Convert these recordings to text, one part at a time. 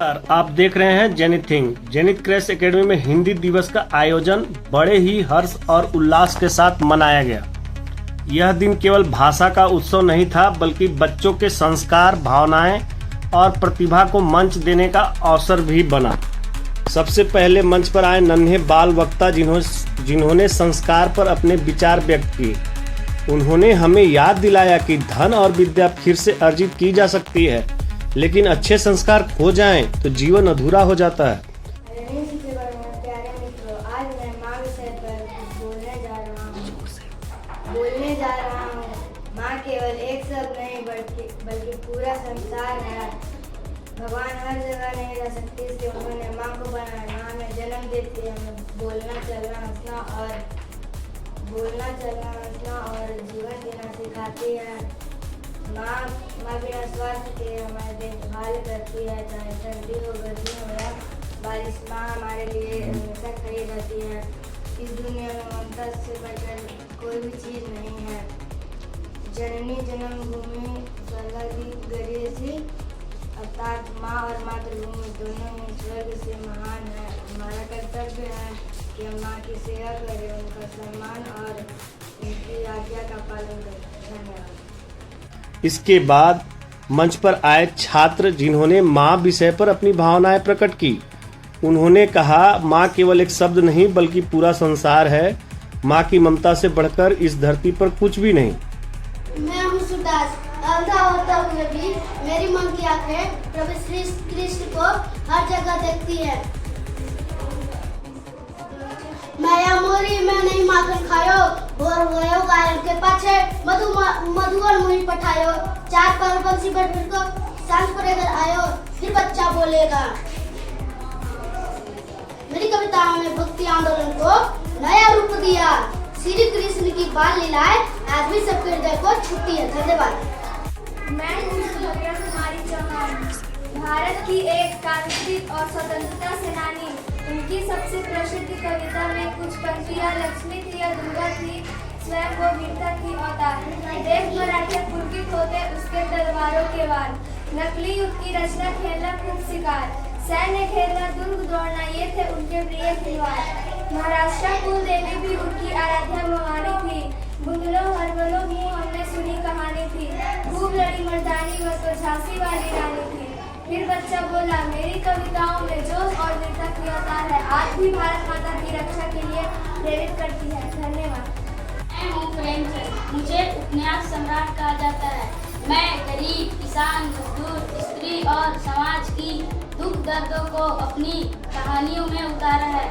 आप देख रहे हैं जेनिथ थिंग। जेनिथ क्रेश एकेडमी में हिंदी दिवस का आयोजन बड़े ही हर्ष और उल्लास के साथ मनाया गया। यह दिन केवल भाषा का उत्सव नहीं था, बल्कि बच्चों के संस्कार, भावनाएं और प्रतिभा को मंच देने का अवसर भी बना। सबसे पहले मंच पर आए नन्हे बाल वक्ता जिन्होंने संस्कार पर अपने विचार व्यक्त किए। उन्होंने हमें याद दिलाया कि धन और विद्या फिर से अर्जित की जा सकती है, लेकिन अच्छे संस्कार खो जाएं तो जीवन अधूरा हो जाता है। प्यारे मित्रों, आज मैं माँ विषय पर बोलने जा रहा हूँ। माँ केवल एक शब्द नहीं बल्कि पूरा संसार है। भगवान हर जगह नहीं रह सकती, इसलिए उन्होंने माँ को बनाया। माँ हमें जन्म देती है, हमें बोलना चलना हंसना और जीवन जीना सिखाती है। माँ बिना स्वार्थ के हमारी देखभाल करती है, चाहे सर्दी हो, गर्मी हो या बारिश। माँ हमारे लिए हमेशा खड़ी रहती है। इस दुनिया में ममता से बढ़कर कोई भी चीज़ नहीं है। जननी जन्मभूमि स्वर्ग गरीयसी, अर्थात माँ और मातृभूमि दोनों ही स्वर्ग से महान है। हमारा कर्तव्य है कि हम माँ की सेवा करें, उनका सम्मान और उनकी आज्ञा का पालन करें। धन्यवाद। इसके बाद मंच पर आए छात्र जिन्होंने माँ विषय पर अपनी भावनाएं प्रकट की। उन्होंने कहा, माँ केवल एक शब्द नहीं बल्कि पूरा संसार है। माँ की ममता से बढ़कर इस धरती पर कुछ भी नहीं। मैं हूँ सुदास। अंधा होता हुए भी मेरी माँ की आंखें प्रभु श्री कृष्ण को हर जगह देखती है। मैं मोरी में नहीं माखन खायो और गयो गाय के पाछे मधुवर मुही पठायो। चार पर बंसी पर फिर को सांझ पर इधर आयो, फिर बच्चा बोलेगा। मेरी कविताओं ने भक्ति आंदोलन को नया रूप दिया। श्री कृष्ण की बाल लीलाएं आज भी सबके हृदय को छूती है। धन्यवाद। मैं सुभद्रा कुमारी चौहान, भारत की एक क्रांतिक और स्वतंत्रता सेनानी। उनकी सबसे प्रसिद्ध कविता में कुछ पंक्तियां लक्ष्मी थी या दुर्गा थी, स्वयं वो वीरता की अवतार। देख मराठे पुलकित होते उसके तलवारों के वार। नकली युद्ध की रचना, खेलना खुद शिकार, सैन्य खेलना, दुर्ग दौड़ना, ये थे उनके प्रिय खिलवाड़। महाराष्ट्र कुल देवी भी उनकी आराध्या भवानी थी। बुंदलो हरबलो मुँह हमने सुनी कहानी थी। खूब लड़ी मर्दानी वो तो झांसी वाली रानी थी। फिर बच्चा बोला, मेरी कविताओं में जोश और वीरता की अवतार है। आज भी भारत माता की रक्षा के लिए प्रेरित करती है। धन्यवाद। मैं हूँ प्रेमचंद, मुझे उपन्यास सम्राट कहा जाता है। मैं गरीब, किसान, मजदूर, स्त्री और समाज की दुख दर्दों को अपनी कहानियों में उतारा है।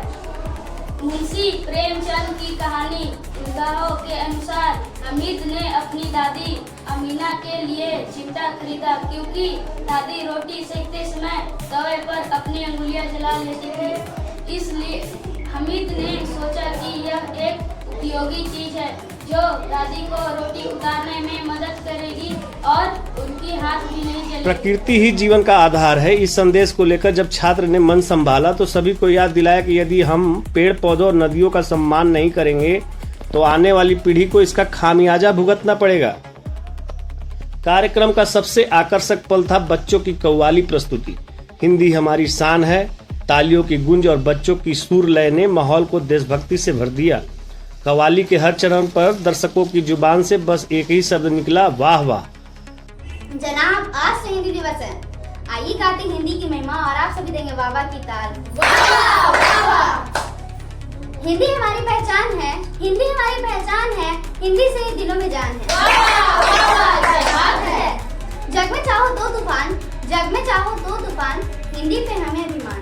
मुंशी प्रेमचंद की कहानी उल्लाहों के अनुसार हमीद ने अपनी दादी अमीना के लिए चिमटा खरीदा, क्योंकि दादी रोटी सेकते समय तवे पर अपनी अंगुलियां जला लेती थी। इसलिए हमीद ने सोचा कि यह एक उपयोगी चीज है जो दादी को रोटी उतारने में मदद करेगी और उनकी हाथ भी नहीं जलेगी। प्रकृति ही जीवन का आधार है। इस संदेश को लेकर जब छात्र ने मन संभाला तो सभी को याद दिलाया कि यदि हम पेड़ पौधों और नदियों का सम्मान नहीं करेंगे तो आने वाली पीढ़ी को इसका खामियाजा भुगतना पड़ेगा। कार्यक्रम का सबसे आकर्षक पल था बच्चों की कव्वाली प्रस्तुति। हिंदी हमारी शान है। तालियों की गूंज और बच्चों की सुर लय ने माहौल को देशभक्ति से भर दिया। कव्वाली के हर चरण पर दर्शकों की जुबान से बस एक ही शब्द निकला, वाह वाह। जनाब, आज से हिंदी दिवस है। आइए गाते हिंदी की महिमा और आप सभी देंगे वाह वाह की ताल। हिंदी हमारी पहचान है, हिंदी हमारी पहचान है, हिंदी से ही दिलों में जान है। जग में चाहो दो तूफान, जग में चाहो दो तूफान, हिंदी पे हमें अभिमान।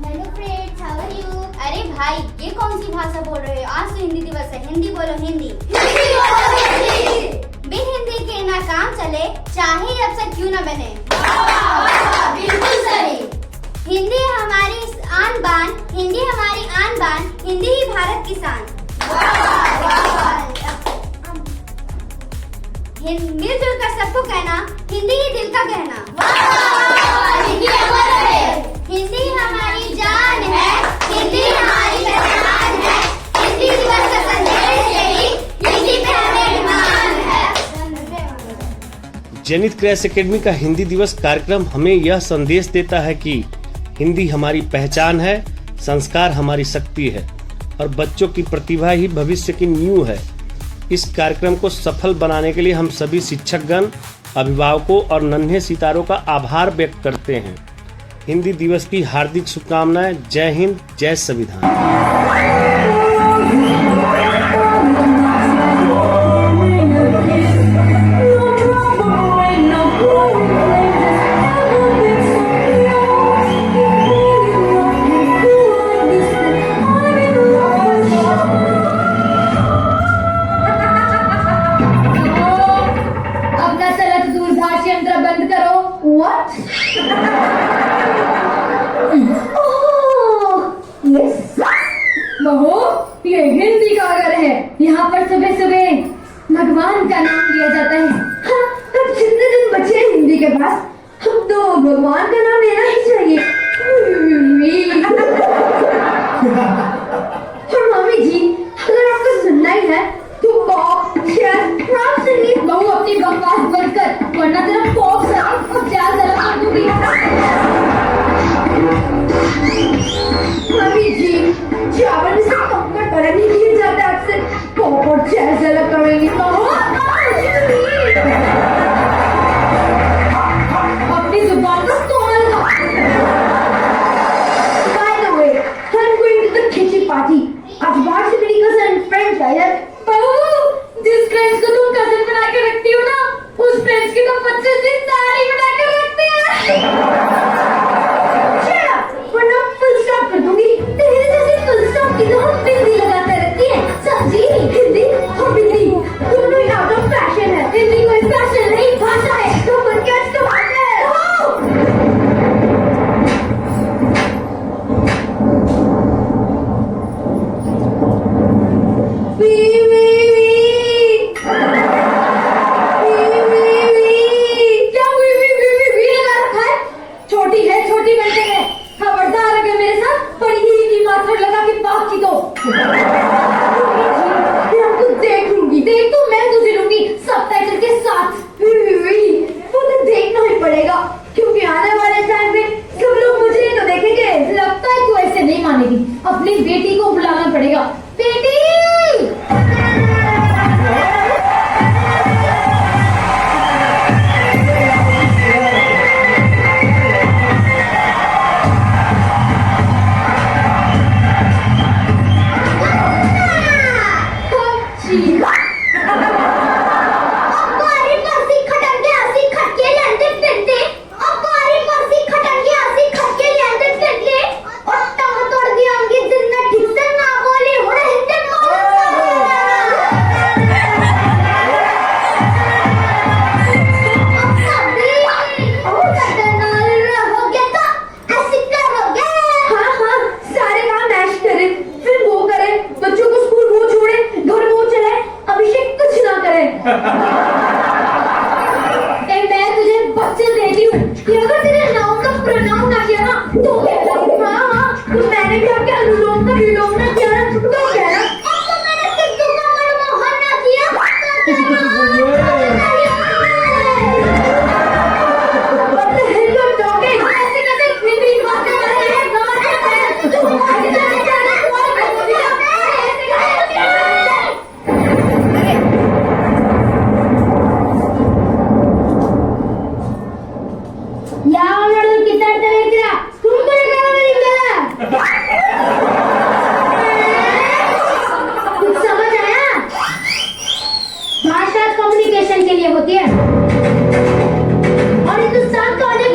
Hello friends, how are you? अरे भाई, ये कौन सी भाषा बोल रहे हो? आज तो हिंदी दिवस है, हिंदी बोलो हिंदी। बिन हिंदी के ना काम चले, चाहे अफसर क्यों ना बने। बिल्कुल सही। हिंदी हमारी आन बान, हिंदी हमारी आन बान, हिंदी ही भारत की शान। मिलजुल कर सबको कहना, हिंदी ही दिल का कहना। हिंदी अमर रहे, हिंदी हमारी जान है, हिंदी हमारी पहचान है, हिंदी दिवस का संदेश यही, हिंदी पे हमें ईमान है। जेनिथ क्रैश एकेडमी का हिंदी दिवस कार्यक्रम हमें यह संदेश देता है कि हिंदी हमारी पहचान है, संस्कार हमारी शक्ति है और बच्चों की प्रतिभा ही भविष्य की नींव है। इस कार्यक्रम को सफल बनाने के लिए हम सभी शिक्षकगण, अभिभावकों और नन्हे सितारों का आभार व्यक्त करते हैं। हिंदी दिवस की हार्दिक शुभकामनाएं। जय हिंद, जय संविधान। अपना तलत दूरभाष यंत्र बंद करो। What? बहू, ये हिंदी का घर है। यहाँ पर सुबह सुबह भगवान का नाम लिया जाता है। अब जितने दिन बचे हैं हिंदी के पास, हम तो भगवान का नाम लेना ही चाहिए। और मम्मी जी, अगर आपको सुनना ही है तो पॉप, जैज, रॉक सुनिए। बहू अपनी बकवास बंद कर, वरना तेरा पॉप सर और जैज अलग कर दूंगी। मम्मी जी, चावल से पकड़ कर नहीं किए जाते आपसे, पॉप और जैज अलग करेंगी। बहू अपनी जुबान को तोड़ लो। By the way, I'm going to the kitchen party. आज बाहर से मेरी cousin friends आई है। बहू, जिस फ्रेंड्स को तुम कजन बना के रखती हो ना, उस फ्रेंड्स की तो 25 दिन दाढ़ी बना के रखते हैं। Shut up, वरना full stop कर दूंगी। तेरे जैसे full stop की तो हम बिंदी लगाते रहती हैं। समझी? हिंदी और बिंदी दोनों ही out of fashion है। हिंदी कोई fashion नहीं, भाषा है। तो मन क्या इस्तेमाल है? छोटी है, छोटी बनते हैं। खबरदार अगर मेरे साथ बड़ी ही की मात्रा लगा के बात की तो मैं आपको देख लूंगी। देख तो मैं तुझे लूंगी सबटाइटल के साथ। वो तो देखना ही पड़ेगा, क्योंकि आने वाले टाइम में सब लोग मुझे ही तो देखेंगे। लगता है तू ऐसे नहीं मानेगी। अपनी बेटी को बुलाना पड़ेगा। बेटी, मैं तुझे बच्चे देती हूँ कि अगर तेरे नाम का प्रोनाउन ना किया ना तो कहना। हाँ, तो मैंने भी आपके अनुलोम का विलोम ना किया ना तो कहना। अब तो मैंने सिद्धू का मनमोहन ना किया ऐसे कैसे हिंदी बातें कर रहे हैं? कुछ समझ आया? भाषा कम्युनिकेशन के लिए होती है और हिंदुस्तान का अनेक